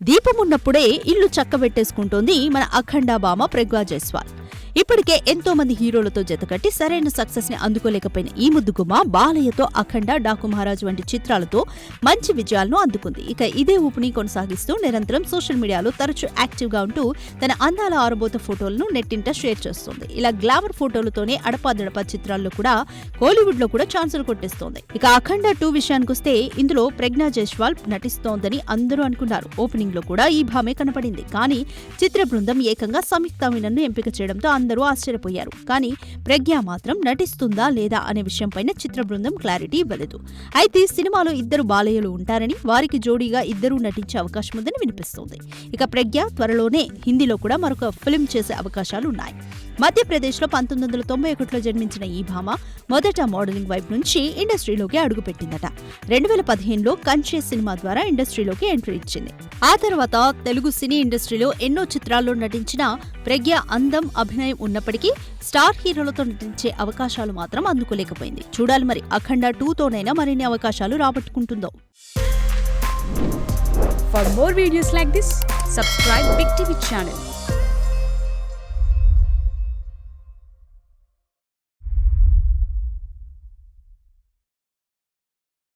దీపమున్నప్పుడే ఇల్లు చక్కబెట్టేసుకుంటోంది మన అఖండ భామ ప్రజ్ఞా జైస్వాల్. ఇప్పటికే ఎంతో మంది హీరోలతో జతకట్టి సరైన సక్సెస్ ని అందుకోలేకపోయిన ఈ ముద్దుగుమ్మ బాలయ్యతో అఖండ, డాకు మహారాజు వంటి చిత్రాలతో మంచి విజయాలను అందుకుంది. ఇక ఇదే ఊపిని కొనసాగిస్తూ నిరంతరం సోషల్ మీడియాలో తరచూ యాక్టివ్ గా ఉంటూ తన అందాల ఆరబోత ఫోటోలను నెట్టింట షేర్ చేస్తోంది. ఇలా గ్లామర్ ఫోటోలతోనే అడపాదడపా చిత్రాల్లో కూడా కోలీవుడ్ లో కూడా ఛాన్సులు కొట్టేస్తోంది. ఇక అఖండ 2 విషయానికొస్తే ఇందులో ప్రజ్ఞా జైస్వాల్ నటిస్తోందని అందరూ అనుకున్నారు. ఓపెనింగ్ లో కూడా ఈ భామే కనపడింది. కానీ చిత్ర బృందం ఏకంగా సంయుక్త మీనన్ను ఎంపిక చేయడంతో అందరూ ఆశ్చర్యపోయారు. కానీ ప్రజ్ఞ మాత్రం నటిస్తుందా లేదా అనే విషయంపైన చిత్ర బృందం క్లారిటీ ఇవ్వలేదు. అయితే సినిమాలో 2 బాలయ్యలు ఉంటారని, వారికి జోడీగా 2 నటించే అవకాశం ఉందని వినిపిస్తోంది. ఇక ప్రజ్ఞ త్వరలోనే హిందీలో కూడా మరొక ఫిల్మ్ చేసే అవకాశాలు ఉన్నాయి. మధ్యప్రదేశ్లో 1991లో జన్మించిన ఈ భామ మొదట మోడలింగ్ వైపు నుంచి ఇండస్ట్రీలోకి అడుగుపెట్టిందట. 2015లో కంచే సినిమా ద్వారా ఇండస్ట్రీలోకి ఎంట్రీ ఇచ్చింది. ఆ తర్వాత తెలుగు సినీ ఇండస్ట్రీలో ఎన్నో చిత్రాల్లో నటించిన ప్రజ్ఞ అందం, అభినయం ఉన్నప్పటికీ స్టార్ హీరోలతో నటించే అవకాశాలు మాత్రం అందుకోలేకపోయింది. చూడాలి మరి అఖండ 2తోనైనా మరిన్ని అవకాశాలు రాబట్టుకుంటుందో. For more videos like this, subscribe Big TV channel.